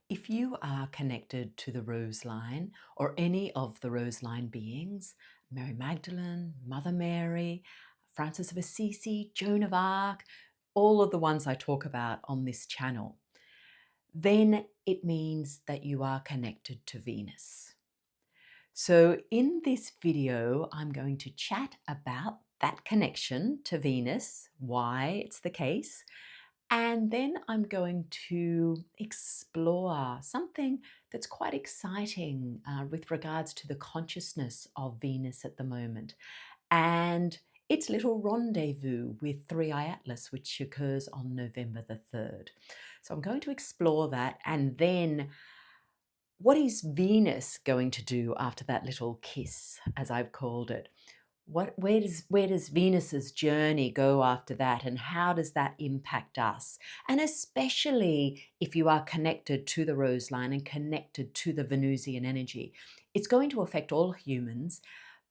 If you are connected to the Rose Line or any of the Rose Line beings, Mary Magdalene, Mother Mary, Francis of Assisi, Joan of Arc, all of the ones I talk about on this channel, then it means that you are connected to Venus. So in this video, I'm going to chat about that connection to Venus, why it's the case, and then I'm going to explore something that's quite exciting with regards to the consciousness of Venus at the moment and its little rendezvous with 3i Atlas, which occurs on November the 3rd. So I'm going to explore that, and then what is Venus going to do after that little kiss, as I've called it? Where does Venus's journey go after that, and how does that impact us? And especially if you are connected to the Rose Line and connected to the Venusian energy, it's going to affect all humans.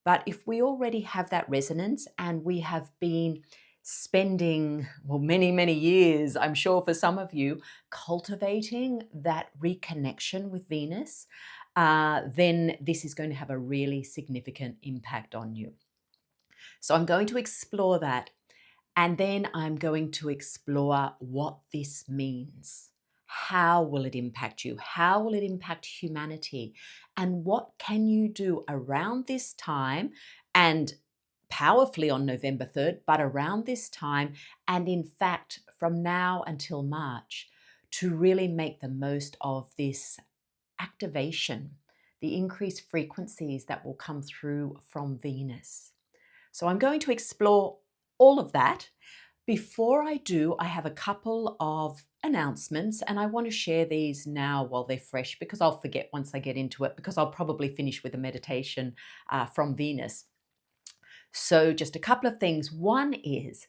But if we already have that resonance and we have been spending, well, many, many years, I'm sure for some of you, cultivating that reconnection with Venus, then this is going to have a really significant impact on you. So I'm going to explore that, and then I'm going to explore what this means. How will it impact you? How will it impact humanity? And what can you do around this time, and powerfully on November 3rd, but around this time, and in fact from now until March, to really make the most of this activation, the increased frequencies that will come through from Venus. So I'm going to explore all of that. Before I do, I have a couple of announcements, and I want to share these now while they're fresh, because I'll forget once I get into it, because I'll probably finish with a meditation from Venus. So just a couple of things. One is,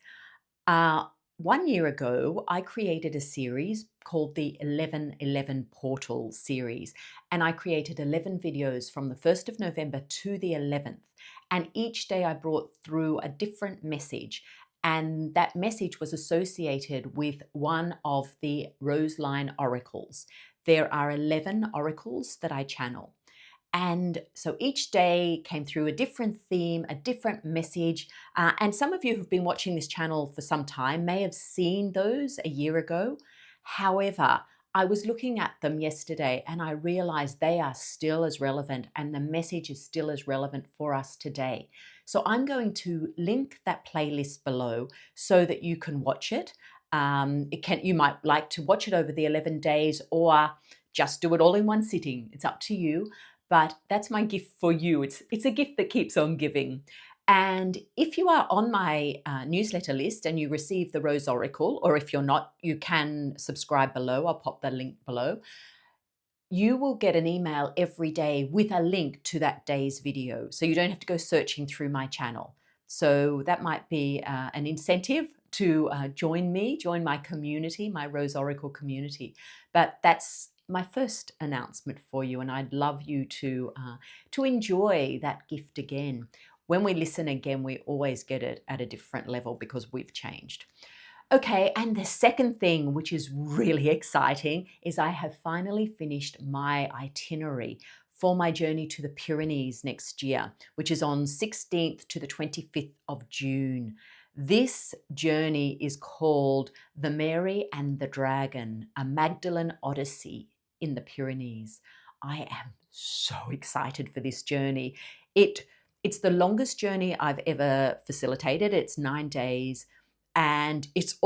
1 year ago, I created a series called the 1111 Portal series, and I created 11 videos from the 1st of November to the 11th. And each day I brought through a different message, and that message was associated with one of the Rose Line oracles. There are 11 oracles that I channel. And so each day came through a different theme, a different message. And some of you who've been watching this channel for some time may have seen those a year ago. However, I was looking at them yesterday and I realized they are still as relevant, and the message is still as relevant for us today. So I'm going to link that playlist below so that you can watch it. You might like to watch it over the 11 days or just do it all in one sitting. It's up to you. But that's my gift for you. It's a gift that keeps on giving. And if you are on my newsletter list and you receive the Rose Oracle, or if you're not, you can subscribe below. I'll pop the link below. You will get an email every day with a link to that day's video. So you don't have to go searching through my channel. So that might be an incentive to join my community, my Rose Oracle community. But that's my first announcement for you, and I'd love you to enjoy that gift again. When we listen again, we always get it at a different level because we've changed. Okay, and the second thing, which is really exciting, is I have finally finished my itinerary for my journey to the Pyrenees next year, which is on 16th to the 25th of June. This journey is called The Mary and the Dragon, a Magdalene Odyssey in the Pyrenees. I am so excited for this journey. It's the longest journey I've ever facilitated. It's 9 days. And it's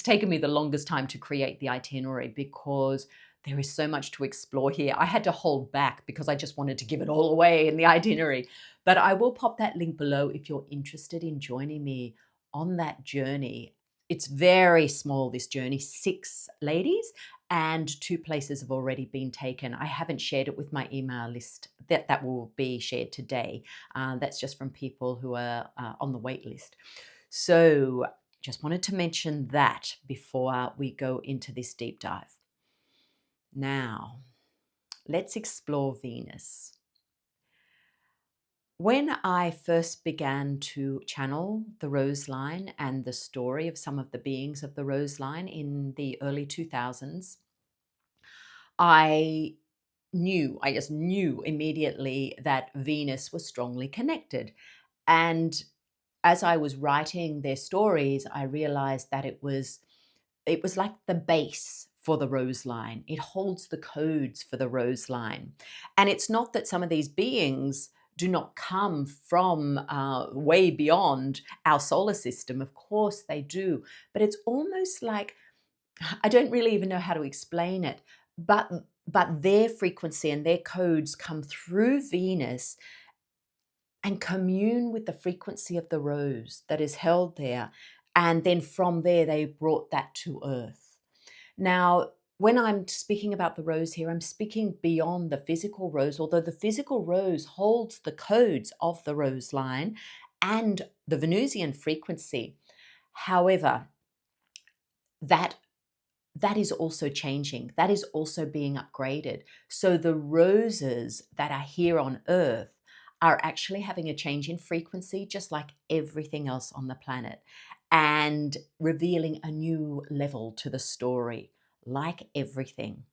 taken me the longest time to create the itinerary because there is so much to explore here. I had to hold back because I just wanted to give it all away in the itinerary. But I will pop that link below if you're interested in joining me on that journey. It's very small, this journey, 6 ladies, and 2 places have already been taken. I haven't shared it with my email list. That will be shared today. That's just from people who are on the wait list. So just wanted to mention that before we go into this deep dive. Now, let's explore Venus. When I first began to channel the Rose Line and the story of some of the beings of the Rose Line in the early 2000s, I just knew immediately that Venus was strongly connected. And as I was writing their stories, I realized that it was like the base for the rose line. It holds the codes for the rose line. And it's not that some of these beings do not come from way beyond our solar system. Of course they do. But it's almost like, I don't really even know how to explain it, but their frequency and their codes come through Venus and commune with the frequency of the rose that is held there. And then from there, they brought that to Earth. Now, when I'm speaking about the rose here, I'm speaking beyond the physical rose, although the physical rose holds the codes of the rose line and the Venusian frequency. However, that is also changing. That is also being upgraded. So the roses that are here on Earth are actually having a change in frequency, just like everything else on the planet, and revealing a new level to the story, like everything.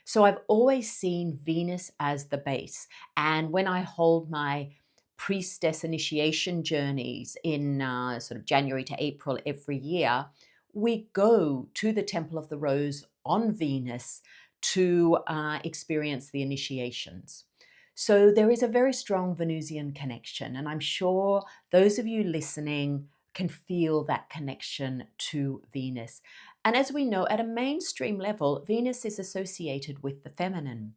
So I've always seen Venus as the base. And when I hold my priestess initiation journeys in sort of January to April every year, we go to the Temple of the Rose on Venus to experience the initiations. So there is a very strong Venusian connection, and I'm sure those of you listening can feel that connection to Venus. And as we know, at a mainstream level, Venus is associated with the feminine.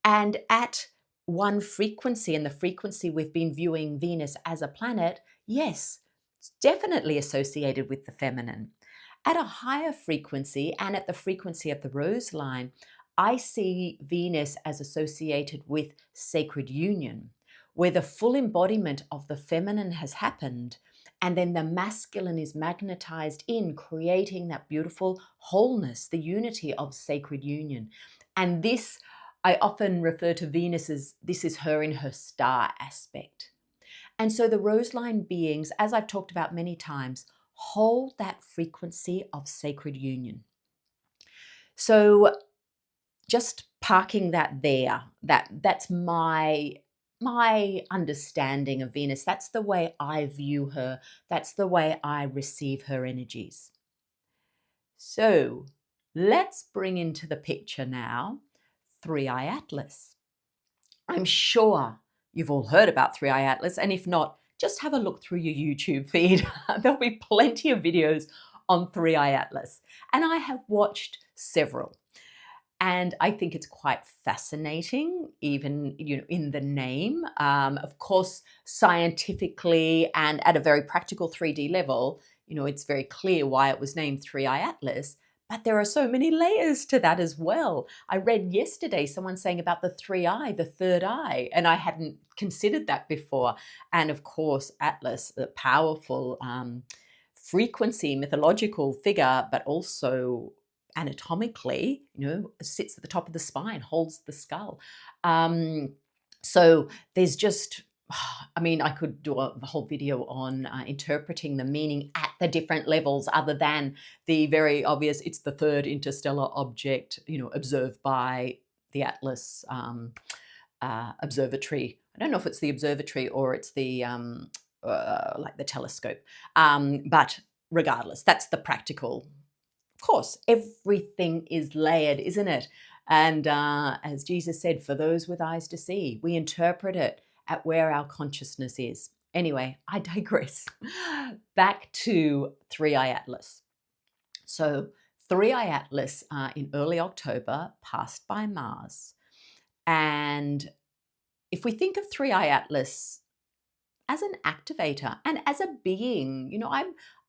And at one frequency, and the frequency we've been viewing Venus as a planet, yes, it's definitely associated with the feminine. At a higher frequency, and at the frequency of the rose line, I see Venus as associated with sacred union, where the full embodiment of the feminine has happened, and then the masculine is magnetized in, creating that beautiful wholeness, the unity of sacred union. And this, I often refer to Venus as, this is her in her star aspect. And so the roseline beings, as I've talked about many times, hold that frequency of sacred union. So just parking that there, that's my understanding of Venus. That's the way I view her. That's the way I receive her energies. So let's bring into the picture now Three-Eye Atlas. I'm sure you've all heard about Three-Eye Atlas, and if not, just have a look through your YouTube feed. There'll be plenty of videos on Three-Eye Atlas, and I have watched several. And I think it's quite fascinating, even in the name. Of course, scientifically and at a very practical 3D level, it's very clear why it was named Three-Eye Atlas. But there are so many layers to that as well. I read yesterday someone saying about the three eye, the third eye, and I hadn't considered that before. And of course, Atlas, the powerful frequency, mythological figure, but also anatomically, sits at the top of the spine, holds the skull. So there's just, I could do a whole video on interpreting the meaning at the different levels, other than the very obvious, it's the third interstellar object, observed by the Atlas observatory. I don't know if it's the observatory or it's the like the telescope, but regardless, that's the practical. Of course, everything is layered, isn't it? And as Jesus said, for those with eyes to see, we interpret it at where our consciousness is. Anyway, I digress. Back to Three-Eye Atlas. So Three-Eye Atlas in early October passed by Mars. And if we think of Three-Eye Atlas as an activator and as a being,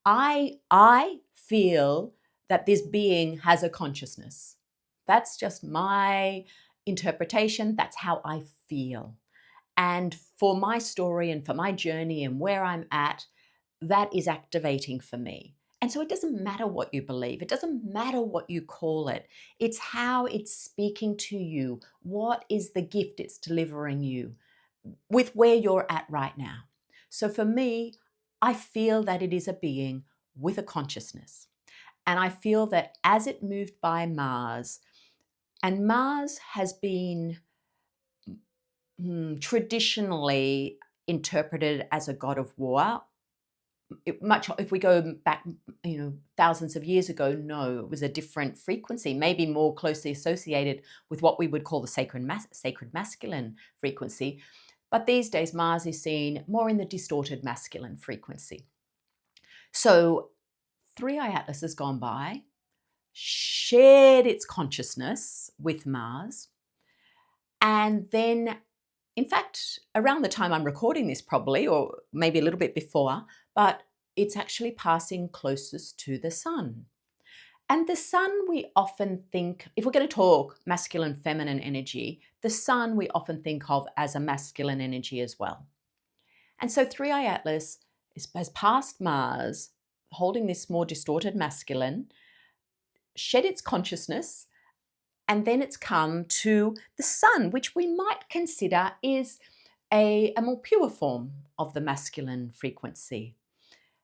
I feel that this being has a consciousness. That's just my interpretation. That's how I feel. And for my story and for my journey and where I'm at, that is activating for me. And so it doesn't matter what you believe. It doesn't matter what you call it. It's how it's speaking to you. What is the gift it's delivering you with where you're at right now? So for me, I feel that it is a being with a consciousness. And I feel that as it moved by Mars, And Mars has been traditionally interpreted as a god of war. If we go back, thousands of years ago, no, it was a different frequency, maybe more closely associated with what we would call the sacred masculine frequency. But these days, Mars is seen more in the distorted masculine frequency. So 3i Atlas has gone by, shared its consciousness with Mars, and then, in fact, around the time I'm recording this probably, or maybe a little bit before, but it's actually passing closest to the sun. And the sun, we often think, if we're going to talk masculine, feminine energy, the sun we often think of as a masculine energy as well. And so 3i Atlas has passed Mars, holding this more distorted masculine, shed its consciousness, and then it's come to the sun, which we might consider is a more pure form of the masculine frequency.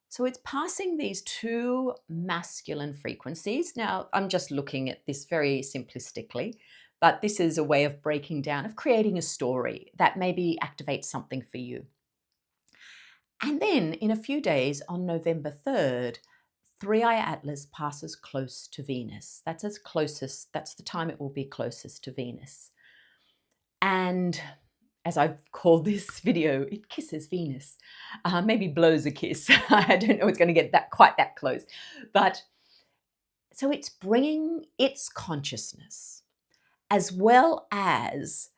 So it's passing these two masculine frequencies. Now, I'm just looking at this very simplistically, but this is a way of breaking down, of creating a story that maybe activates something for you. And then in a few days, on November 3rd, 3i Atlas passes close to Venus. That's the time it will be closest to Venus. And as I've called this video, it kisses Venus. Maybe blows a kiss. I don't know it's going to get quite that close. But so it's bringing its consciousness as well as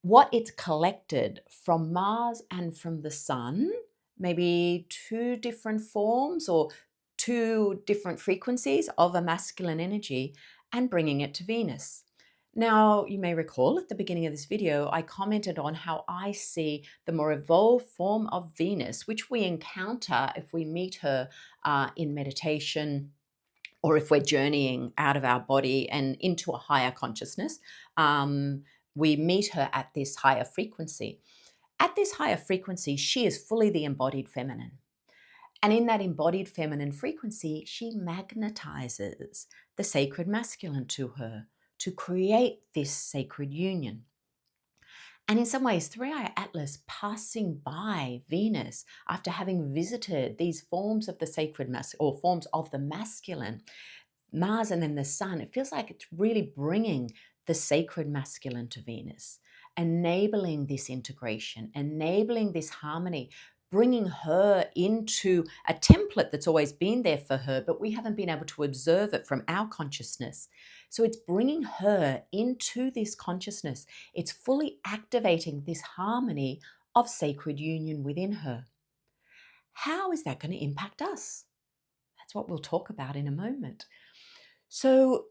what it's collected from Mars and from the sun, maybe two different forms or two different frequencies of a masculine energy, and bringing it to Venus. Now, you may recall at the beginning of this video, I commented on how I see the more evolved form of Venus, which we encounter if we meet her in meditation, or if we're journeying out of our body and into a higher consciousness. We meet her at this higher frequency. At this higher frequency, she is fully the embodied feminine. And in that embodied feminine frequency, she magnetizes the sacred masculine to her to create this sacred union. And in some ways, 3i Atlas passing by Venus after having visited these forms of the sacred or forms of the masculine, Mars and then the sun, it feels like it's really bringing the sacred masculine to Venus, enabling this integration, enabling this harmony, bringing her into a template that's always been there for her, but we haven't been able to observe it from our consciousness. So it's bringing her into this consciousness. It's fully activating this harmony of sacred union within her. How is that going to impact us? That's what we'll talk about in a moment. So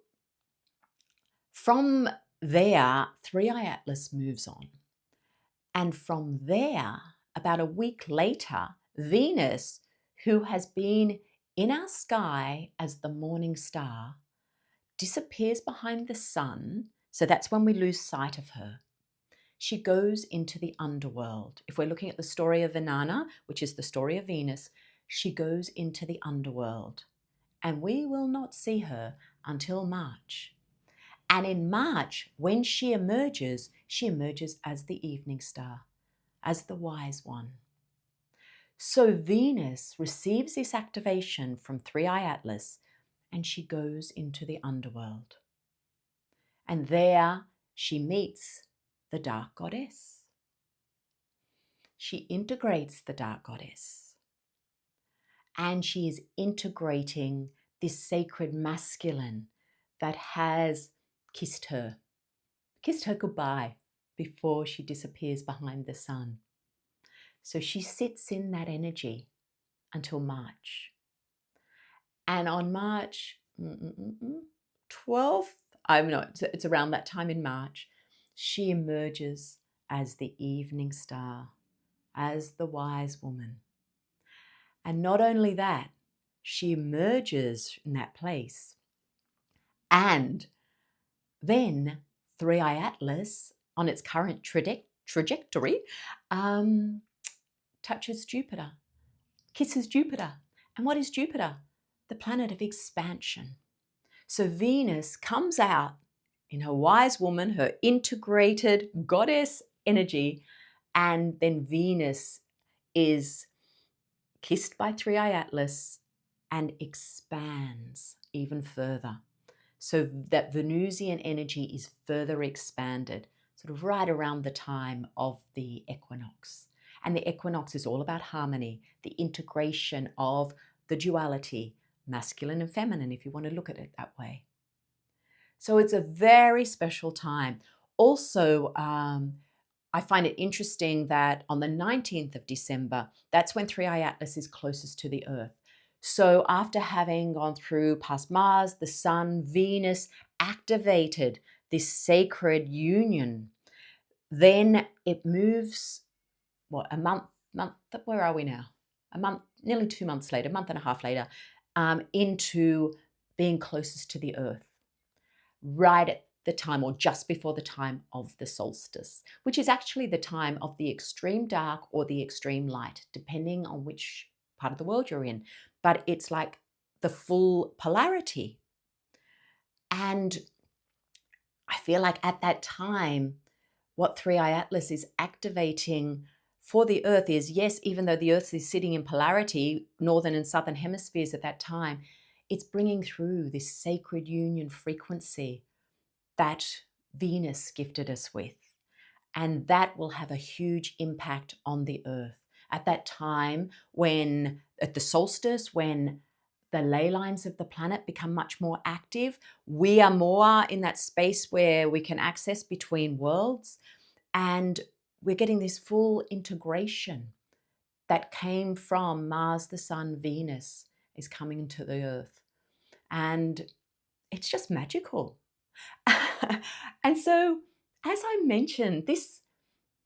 from there, 3i Atlas moves on. And from there, about a week later, Venus, who has been in our sky as the morning star, disappears behind the sun. So that's when we lose sight of her. She goes into the underworld. If we're looking at the story of Inanna, which is the story of Venus, she goes into the underworld. And we will not see her until March. And in March, when she emerges as the evening star, as the wise one. So Venus receives this activation from 3i Atlas, and she goes into the underworld. And there she meets the dark goddess. She integrates the dark goddess. And she is integrating this sacred masculine that has kissed her goodbye before she disappears behind the sun. So she sits in that energy until March. And on March 12th, it's around that time in March, she emerges as the evening star, as the wise woman. And not only that, she emerges in that place. And then 3i Atlas, on its current trajectory, touches Jupiter, kisses Jupiter. And what is Jupiter? The planet of expansion. So Venus comes out in her wise woman, her integrated goddess energy, and then Venus is kissed by Three-Eye Atlas and expands even further. So that Venusian energy is further expanded, sort of right around the time of the equinox. And the equinox is all about harmony, the integration of the duality, masculine and feminine, if you want to look at it that way. So it's a very special time. Also, I find it interesting that on the 19th of December, that's when Three-Eye Atlas is closest to the Earth. So after having gone through past Mars, the Sun, Venus, activated this sacred union, then it moves, what, a month, where are we now? A month, nearly 2 months later, a month and a half later, into being closest to the Earth, right at the time or just before the time of the solstice, which is actually the time of the extreme dark or the extreme light, depending on which part of the world you're in. But it's like the full polarity. And I feel like at that time, what Three-Eye Atlas is activating for the Earth is, yes, even though the Earth is sitting in polarity, northern and southern hemispheres at that time, it's bringing through this sacred union frequency that Venus gifted us with. And that will have a huge impact on the Earth. At that time, when at the solstice, when the ley lines of the planet become much more active, we are more in that space where we can access between worlds. And we're getting this full integration that came from Mars, the Sun, Venus is coming into the Earth. And it's just magical. And so, as I mentioned, this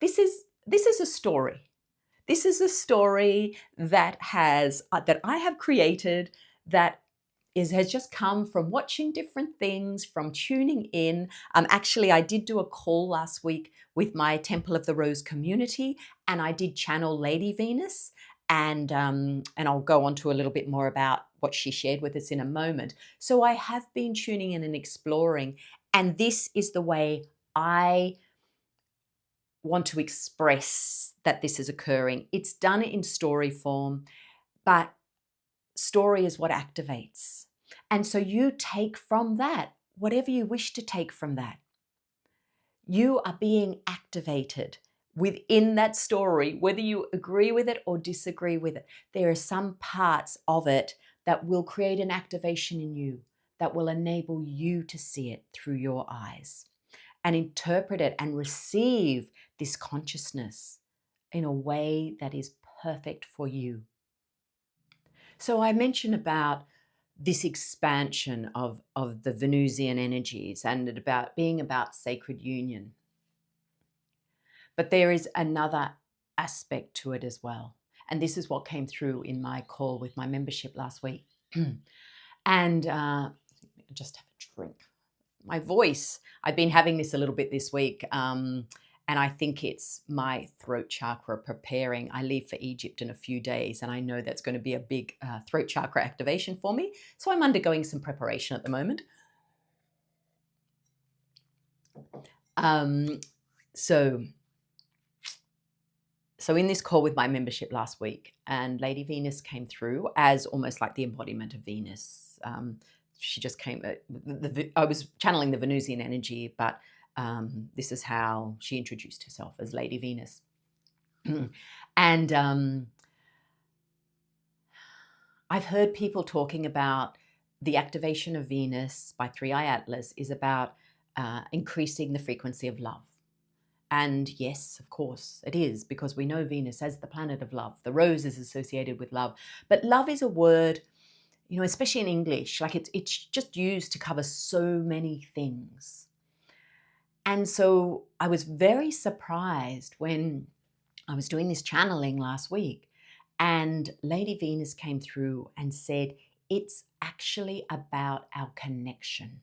is a story. This is a story that that I have created, that has just come from watching different things, from tuning in. Actually, I did do a call last week with my Temple of the Rose community, and I did channel Lady Venus, and I'll go on to a little bit more about what she shared with us in a moment. So I have been tuning in and exploring, and this is the way I want to express that this is occurring. It's done in story form, but story is what activates. And so you take from that whatever you wish to take from that. You are being activated within that story, whether you agree with it or disagree with it. There are some parts of it that will create an activation in you that will enable you to see it through your eyes and interpret it and receive this consciousness in a way that is perfect for you. So I mentioned about this expansion of the Venusian energies and about being about sacred union. But there is another aspect to it as well. And this is what came through in my call with my membership last week. And just have a drink. My voice, I've been having this a little bit this week. And I think it's my throat chakra preparing. I leave for Egypt in a few days, and I know that's going to be a big throat chakra activation for me. So I'm undergoing some preparation at the moment. So in this call with my membership last week, and Lady Venus came through as almost like the embodiment of Venus. She just came, I was channeling the Venusian energy, but this is how she introduced herself, as Lady Venus. And I've heard people talking about the activation of Venus by Three-Eye Atlas is about increasing the frequency of love. And yes, of course, it is, because we know Venus as the planet of love. The rose is associated with love. But love is a word, you know, especially in English, like it's just used to cover so many things. And so I was very surprised when I was doing this channeling last week, and Lady Venus came through and said, it's actually about our connection.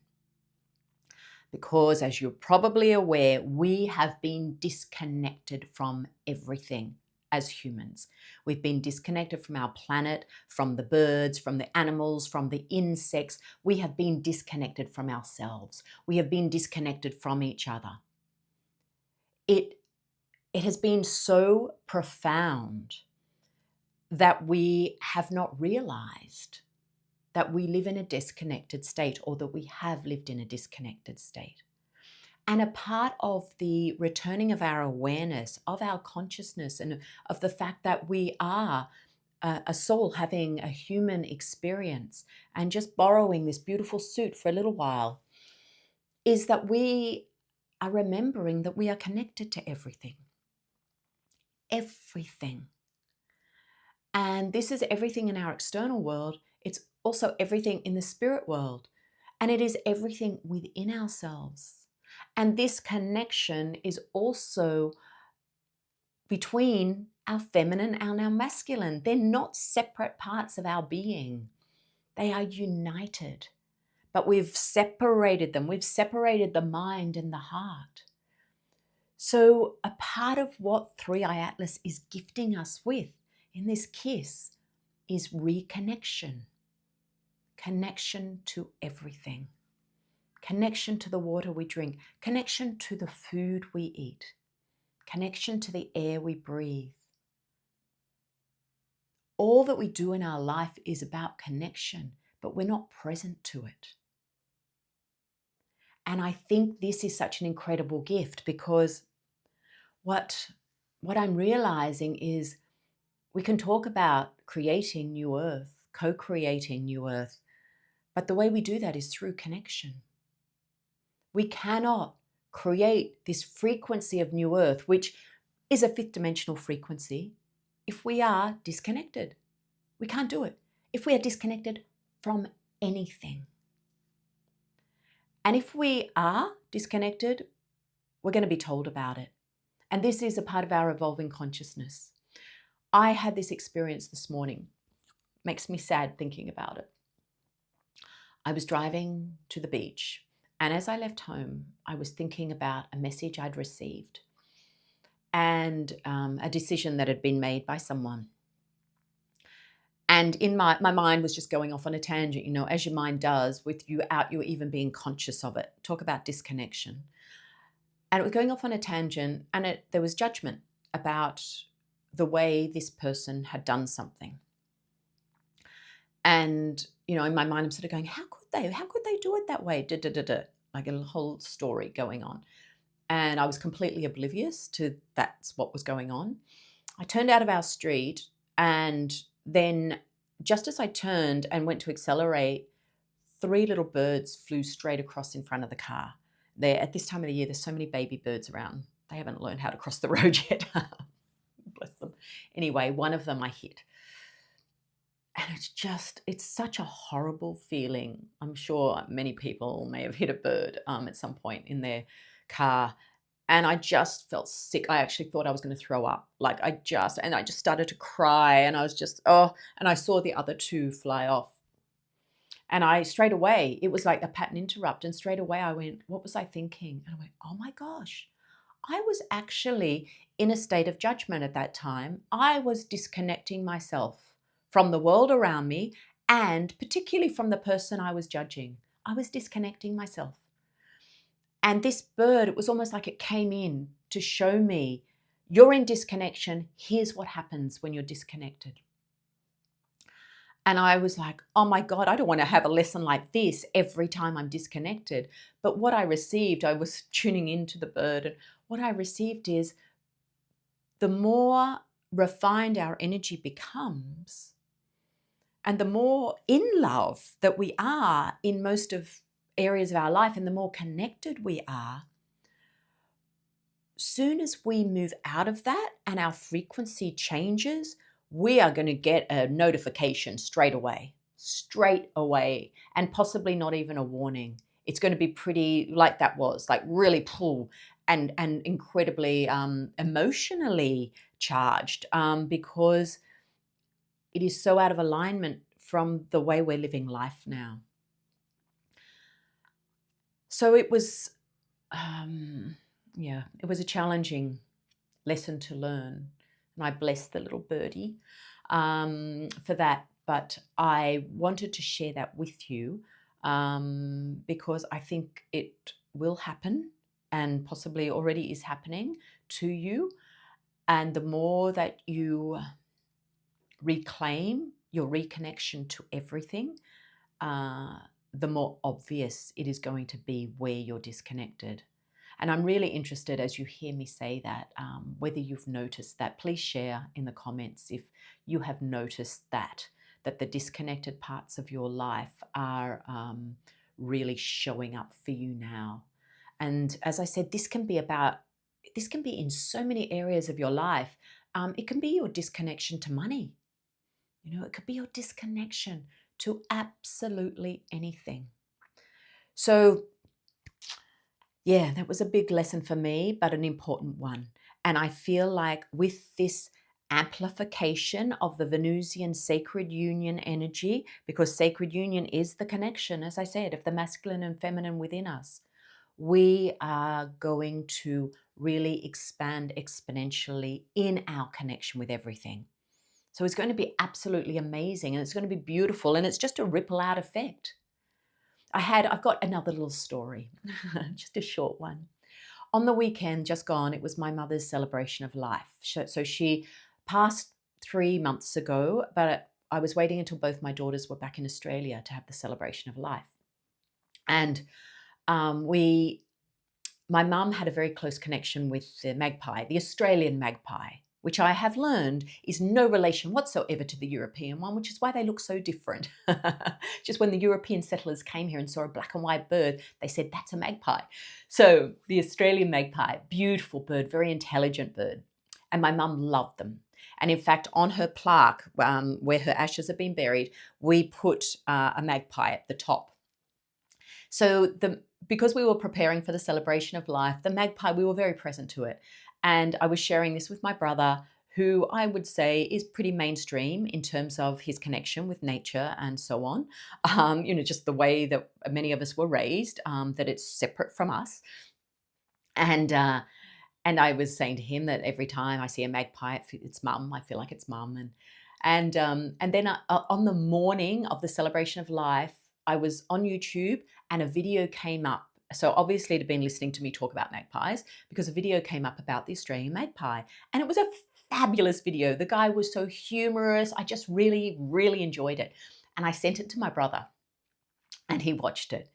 Because as you're probably aware, we have been disconnected from everything as humans. We've been disconnected from our planet, from the birds, from the animals, from the insects. We have been disconnected from ourselves. We have been disconnected from each other. It has been so profound that we have not realized that we live in a disconnected state, or that we have lived in a disconnected state. And a part of the returning of our awareness, of our consciousness, and of the fact that we are a soul having a human experience and just borrowing this beautiful suit for a little while, is that we are remembering that we are connected to everything. Everything. And this is everything in our external world. It's also everything in the spirit world. And it is everything within ourselves. And this connection is also between our feminine and our masculine. They're not separate parts of our being. They are united. But we've separated them. We've separated the mind and the heart. So a part of what Three-Eye Atlas is gifting us with in this kiss is reconnection. Connection to everything. Connection to the water we drink. Connection to the food we eat. Connection to the air we breathe. All that we do in our life is about connection, but we're not present to it. And I think this is such an incredible gift, because what I'm realizing is we can talk about creating new earth, co-creating new earth, but the way we do that is through connection. We cannot create this frequency of new earth, which is a fifth dimensional frequency, if we are disconnected. We can't do it if we are disconnected from anything. And if we are disconnected, we're going to be told about it. And this is a part of our evolving consciousness. I had this experience this morning. Makes me sad thinking about it. I was driving to the beach, and as I left home, I was thinking about a message I'd received and a decision that had been made by someone. And in my mind was just going off on a tangent, as your mind does, with you out, you're even being conscious of it. Talk about disconnection. And it was going off on a tangent, and there was judgment about the way this person had done something. And, in my mind, I'm sort of going, how could they do it that way? Like a whole story going on. And I was completely oblivious to that's what was going on. I turned out of our street, and then just as I turned and went to accelerate, 3 little birds flew straight across in front of the car. At this time of the year, there's so many baby birds around. They haven't learned how to cross the road yet. Bless them. Anyway, one of them I hit. And it's such a horrible feeling. I'm sure many people may have hit a bird at some point in their car. And I just felt sick. I actually thought I was going to throw up. I just started to cry, and I was just, and I saw the other 2 fly off. And straight away, it was like a pattern interrupt. And straight away I went, what was I thinking? And I went, oh my gosh, I was actually in a state of judgment at that time. I was disconnecting myself from the world around me, and particularly from the person I was judging. I was disconnecting myself. And this bird, it was almost like it came in to show me, you're in disconnection. Here's what happens when you're disconnected. And I was like, oh my God, I don't want to have a lesson like this every time I'm disconnected. But what I received, I was tuning into the bird, and what I received is, the more refined our energy becomes, and the more in love that we are in most of areas of our life, and the more connected we are, soon as we move out of that and our frequency changes, we are going to get a notification straight away, and possibly not even a warning. It's going to be pretty like that was, like really pull and incredibly emotionally charged, because it is so out of alignment from the way we're living life now. So it was, it was a challenging lesson to learn. and I bless the little birdie for that. But I wanted to share that with you because I think it will happen and possibly already is happening to you. And the more that you reclaim your reconnection to everything, the more obvious it is going to be where you're disconnected. And I'm really interested, as you hear me say that, whether you've noticed that. Please share in the comments if you have noticed that the disconnected parts of your life are really showing up for you now. And as I said, this can be in so many areas of your life. It can be your disconnection to money. It could be your disconnection to absolutely anything. So yeah, that was a big lesson for me, but an important one. And I feel like with this amplification of the Venusian sacred union energy, because sacred union is the connection, as I said, of the masculine and feminine within us, we are going to really expand exponentially in our connection with everything. So it's going to be absolutely amazing, and it's going to be beautiful, and it's just a ripple out effect. I've got another little story, just a short one. On the weekend just gone, it was my mother's celebration of life. So she passed 3 months ago, but I was waiting until both my daughters were back in Australia to have the celebration of life. And my mum had a very close connection with the magpie, the Australian magpie, which I have learned is no relation whatsoever to the European one, which is why they look so different. Just when the European settlers came here and saw a black and white bird, they said, that's a magpie. So the Australian magpie, beautiful bird, very intelligent bird. And my mum loved them. And in fact, on her plaque, where her ashes have been buried, we put a magpie at the top. So because we were preparing for the celebration of life, the magpie, we were very present to it. And I was sharing this with my brother, who I would say is pretty mainstream in terms of his connection with nature and so on. Just the way that many of us were raised, that it's separate from us. And I was saying to him that every time I see a magpie, it's mum. I feel like it's mum. And then on the morning of the celebration of life, I was on YouTube and a video came up. So obviously it had been listening to me talk about magpies because a video came up about the Australian magpie. And it was a fabulous video. The guy was so humorous. I just really, really enjoyed it. And I sent it to my brother and he watched it.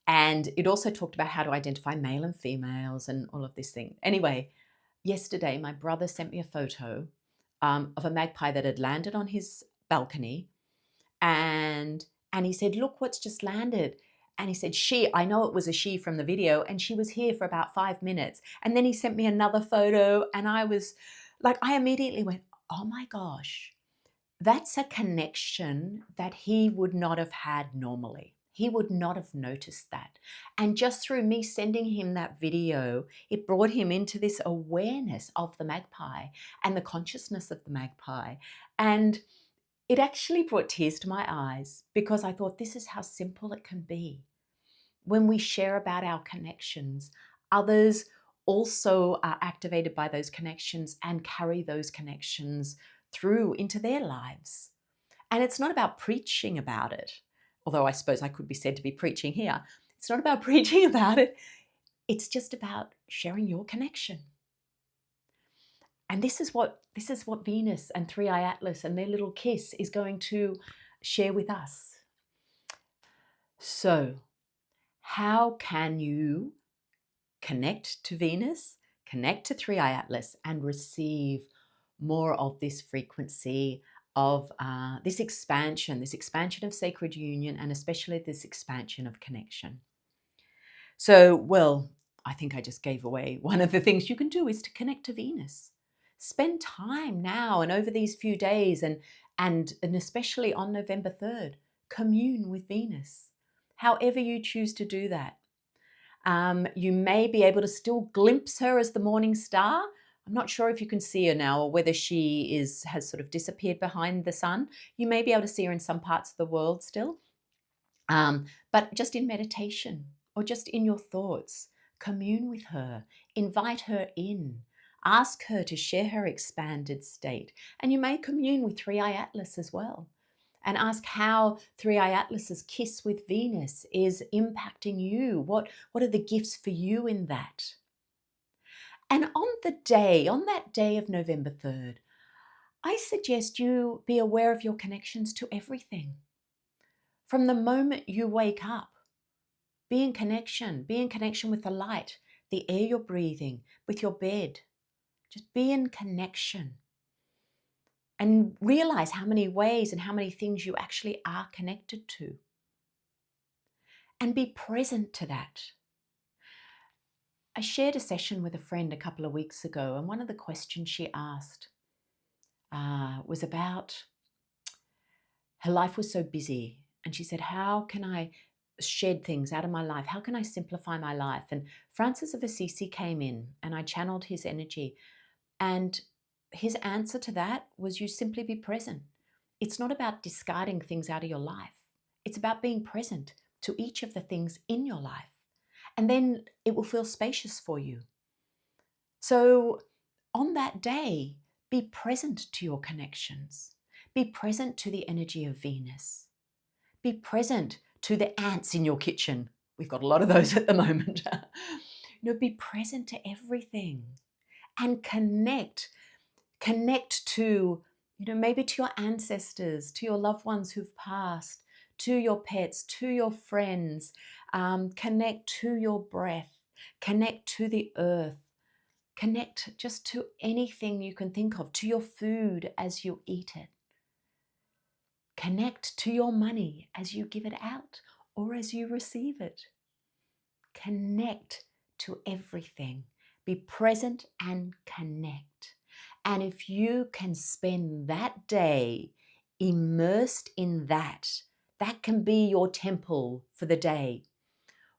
And it also talked about how to identify male and females and all of this thing. Anyway, yesterday my brother sent me a photo of a magpie that had landed on his balcony. And he said, look what's just landed. And he said, I know it was a she from the video, and she was here for about 5 minutes. And then he sent me another photo, and I immediately went, oh my gosh, that's a connection that he would not have had normally. He would not have noticed that. And just through me sending him that video, it brought him into this awareness of the magpie and the consciousness of the magpie. And it actually brought tears to my eyes because I thought this is how simple it can be. When we share about our connections, others also are activated by those connections and carry those connections through into their lives. And it's not about preaching about it, although I suppose I could be said to be preaching here. It's not about preaching about it. It's just about sharing your connection. And this is what Venus and 3i Atlas and their little kiss is going to share with us. So, how can you connect to Venus, connect to 3i Atlas, and receive more of this frequency of this expansion of sacred union, and especially this expansion of connection? So, well, I think I just gave away one of the things you can do is to connect to Venus. Spend time now and over these few days and especially on November 3rd, commune with Venus, however you choose to do that. You may be able to still glimpse her as the morning star. I'm not sure if you can see her now or whether she has sort of disappeared behind the sun. You may be able to see her in some parts of the world still. But just in meditation or just in your thoughts, commune with her, invite her in. Ask her to share her expanded state. And you may commune with Three-Eye Atlas as well and ask how Three-Eye Atlas's kiss with Venus is impacting you. What are the gifts for you in that? And on that day of November 3rd, I suggest you be aware of your connections to everything. From the moment you wake up, be in connection with the light, the air you're breathing, with your bed. Just be in connection and realize how many ways and how many things you actually are connected to. And be present to that. I shared a session with a friend a couple of weeks ago, and one of the questions she asked was about her life was so busy. And she said, how can I shed things out of my life? How can I simplify my life? And Francis of Assisi came in and I channeled his energy. And his answer to that was, you simply be present. It's not about discarding things out of your life. It's about being present to each of the things in your life. And then it will feel spacious for you. So on that day, be present to your connections. Be present to the energy of Venus. Be present to the ants in your kitchen. We've got a lot of those at the moment. Be present to everything and connect to, maybe to your ancestors, to your loved ones who've passed, to your pets, to your friends. Connect to your breath, connect to the earth, connect just to anything you can think of, to your food as you eat it. Connect to your money as you give it out or as you receive it. Connect to everything. Be present and connect. And if you can spend that day immersed in that, that can be your temple for the day.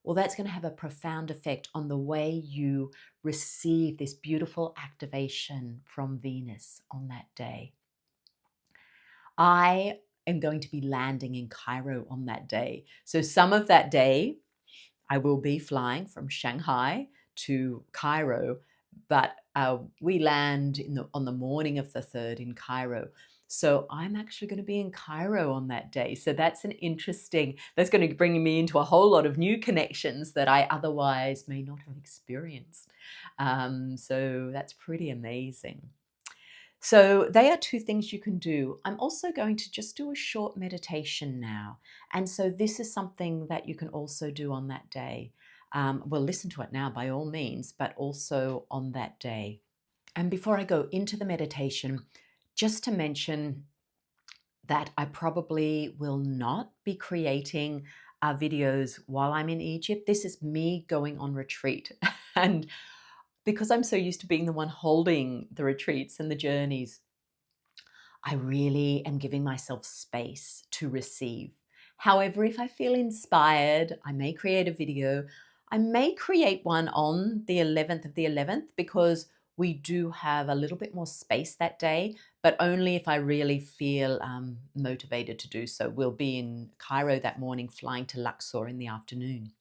Well, that's going to have a profound effect on the way you receive this beautiful activation from Venus on that day. I am going to be landing in Cairo on that day. So some of that day, I will be flying from Shanghai to Cairo, but we land on the morning of the 3rd in Cairo. So I'm actually going to be in Cairo on that day. So that's that's going to bring me into a whole lot of new connections that I otherwise may not have experienced. So that's pretty amazing. So they are two things you can do. I'm also going to just do a short meditation now. And so this is something that you can also do on that day. Well, listen to it now by all means, but also on that day. And before I go into the meditation, just to mention that I probably will not be creating videos while I'm in Egypt. This is me going on retreat. And because I'm so used to being the one holding the retreats and the journeys, I really am giving myself space to receive. However, if I feel inspired, I may create a video. I may create one on the 11th of the 11th because we do have a little bit more space that day, but only if I really feel motivated to do so. We'll be in Cairo that morning, flying to Luxor in the afternoon.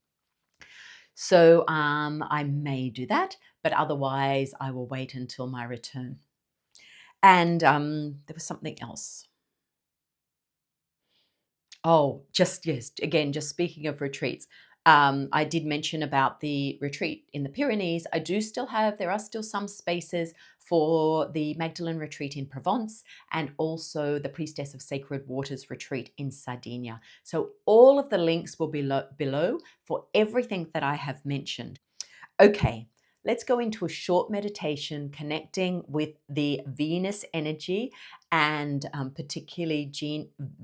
So I may do that, but otherwise I will wait until my return. And there was something else. Oh, yes, again, just speaking of retreats, I did mention about the retreat in the Pyrenees. There are still some spaces for the Magdalene retreat in Provence and also the Priestess of Sacred Waters retreat in Sardinia. So all of the links will be below for everything that I have mentioned. Okay, let's go into a short meditation connecting with the Venus energy and particularly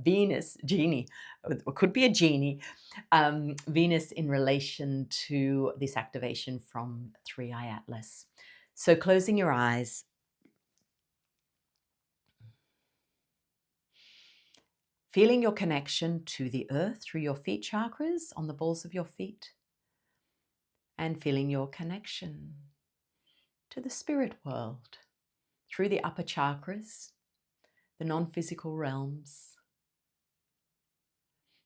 Venus, genie, or could be a genie, Venus in relation to this activation from Three-Eye Atlas. So closing your eyes. Feeling your connection to the earth through your feet chakras on the balls of your feet. And feeling your connection to the spirit world through the upper chakras, the non-physical realms,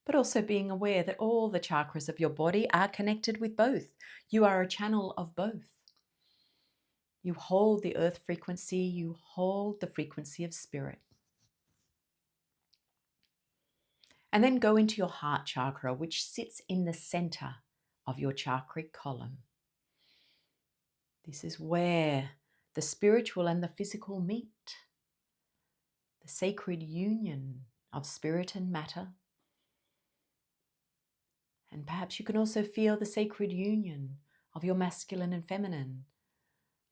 but also being aware that all the chakras of your body are connected with both. You are a channel of both. You hold the earth frequency, you hold the frequency of spirit. And then go into your heart chakra, which sits in the center of your chakric column. This is where the spiritual and the physical meet, the sacred union of spirit and matter. And perhaps you can also feel the sacred union of your masculine and feminine,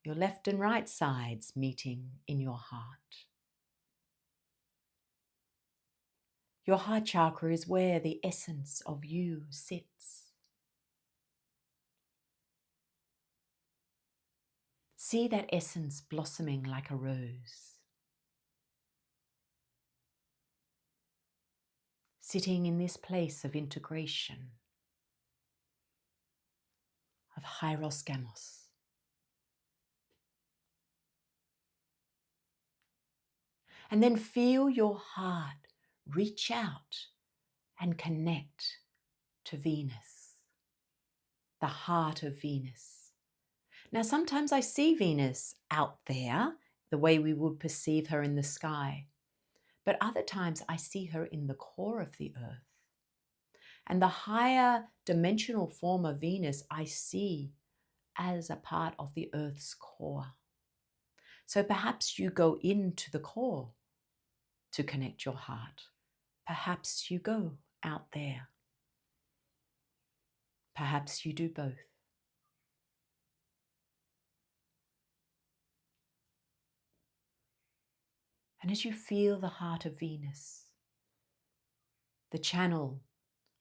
your left and right sides meeting in your heart. Your heart chakra is where the essence of you sits. See that essence blossoming like a rose, sitting in this place of integration, of hieros gamos. And then feel your heart reach out and connect to Venus, the heart of Venus. Now, sometimes I see Venus out there, the way we would perceive her in the sky, but other times I see her in the core of the earth. And the higher dimensional form of Venus I see as a part of the earth's core. So perhaps you go into the core to connect your heart. Perhaps you go out there. Perhaps you do both. And as you feel the heart of Venus, the channel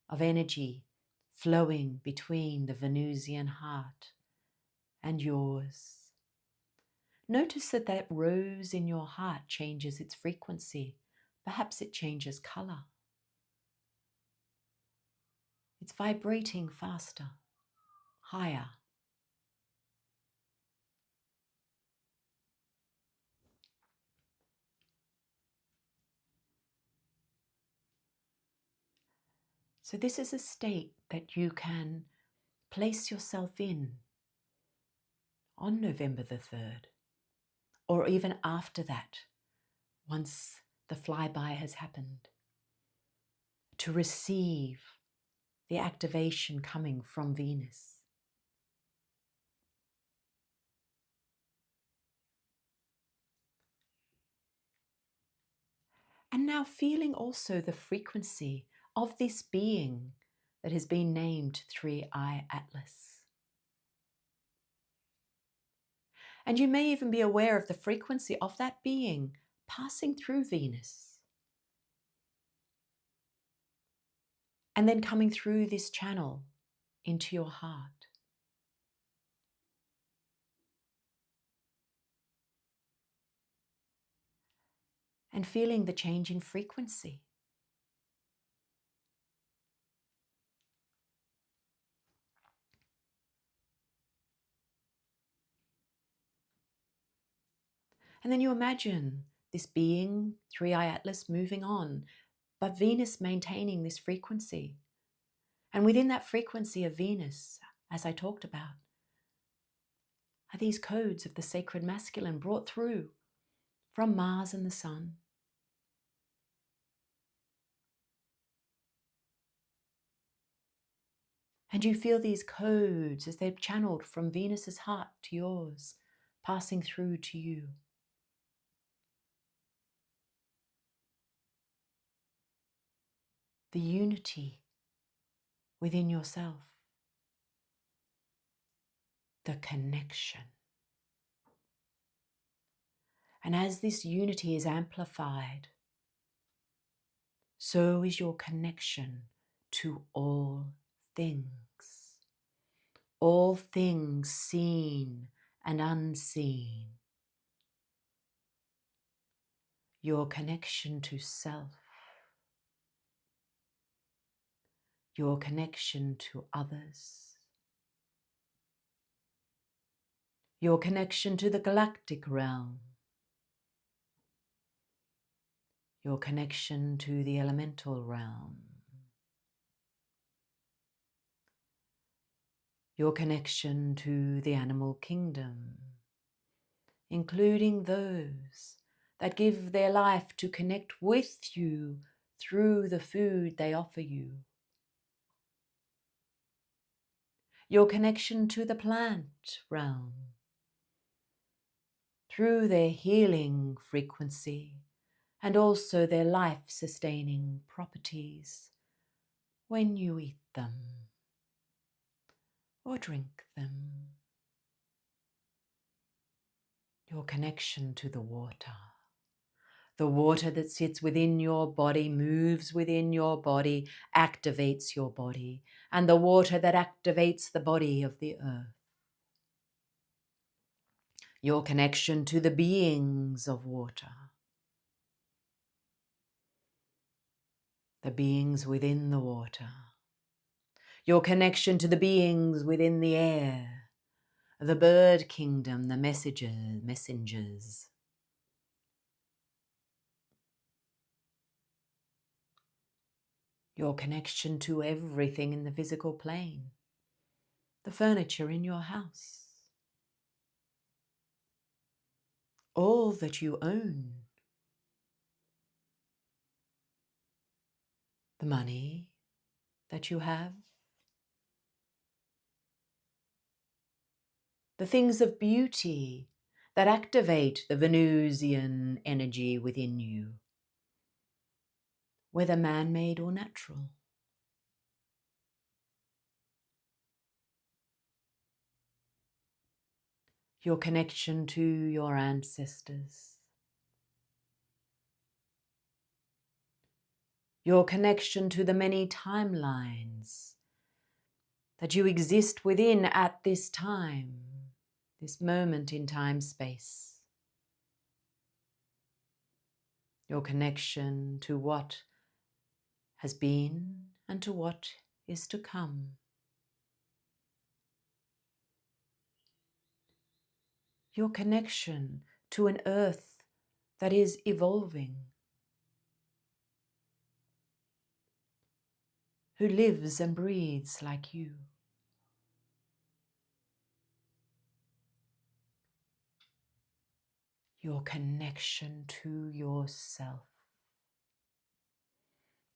of energy flowing between the Venusian heart and yours, notice that that rose in your heart changes its frequency. Perhaps it changes color. It's vibrating faster, higher. So this is a state that you can place yourself in on November the 3rd, or even after that, once the flyby has happened, to receive the activation coming from Venus. And now feeling also the frequency of this being that has been named 3i Atlas. And you may even be aware of the frequency of that being passing through Venus and then coming through this channel into your heart. And feeling the change in frequency. And then you imagine this being, 3i Atlas, moving on, but Venus maintaining this frequency. And within that frequency of Venus, as I talked about, are these codes of the sacred masculine brought through from Mars and the Sun. And you feel these codes as they're channeled from Venus's heart to yours, passing through to you. The unity within yourself. The connection. And as this unity is amplified, so is your connection to all things. All things seen and unseen. Your connection to self. Your connection to others. Your connection to the galactic realm. Your connection to the elemental realm. Your connection to the animal kingdom. including those that give their life to connect with you through the food they offer you. Your connection to the plant realm through their healing frequency and also their life-sustaining properties when you eat them or drink them. Your connection to the water that sits within your body, moves within your body, activates your body, and the water that activates the body of the earth. Your connection to the beings of water, the beings within the water. Your connection to the beings within the air, the bird kingdom, the messengers. Your connection to everything in the physical plane, the furniture in your house, all that you own, the money that you have, the things of beauty that activate the Venusian energy within you, whether man-made or natural. Your connection to your ancestors, your connection to the many timelines that you exist within at this time, this moment in time-space. Your connection to what has been and to what is to come. Your connection to an earth that is evolving, who lives and breathes like you. Your connection to yourself,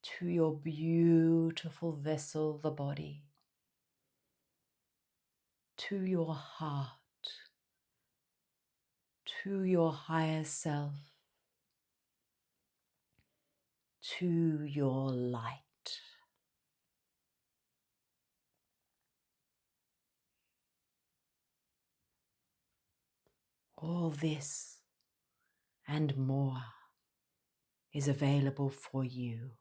to your beautiful vessel, the body, to your heart, to your higher self, to your light. All this and more is available for you.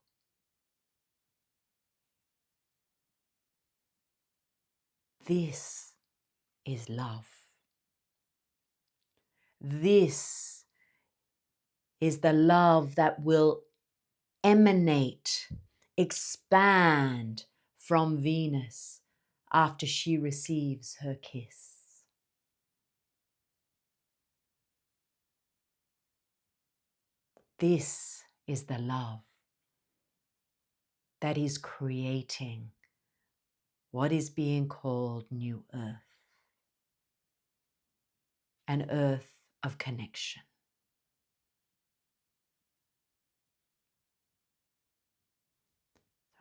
This is love. This is the love that will emanate, expand from Venus after she receives her kiss. This is the love that is creating what is being called New Earth, an earth of connection.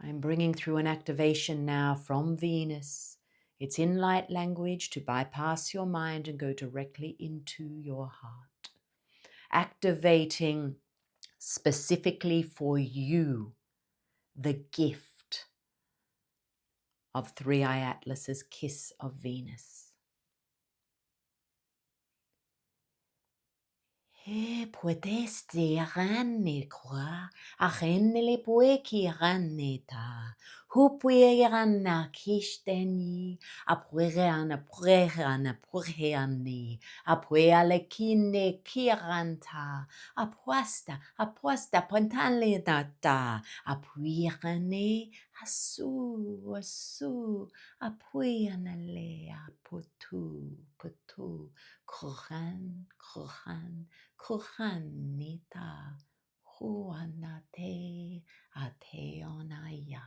I'm bringing through an activation now from Venus. It's in light language to bypass your mind and go directly into your heart. Activating specifically for you the gift of Three-Eye Atlas's kiss of Venus. E potesti ranni qua, achenele poeki ranneta, hupue ranna kishteni, apureani, apueale kine kiranta, apuasta pontale data, apuirane, asu, apuianale, potu, kohan, Kuhanita Huanate Ateonaya.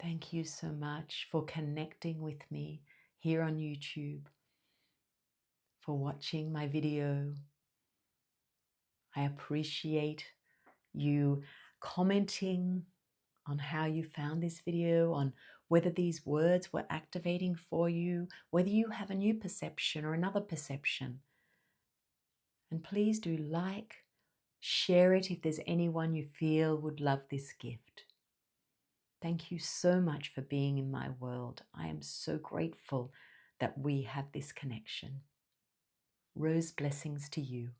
Thank you so much for connecting with me here on YouTube, for watching my video. I appreciate you commenting on how you found this video, on whether these words were activating for you, whether you have a new perception or another perception. And please do like, share it if there's anyone you feel would love this gift. Thank you so much for being in my world. I am so grateful that we have this connection. Rose blessings to you.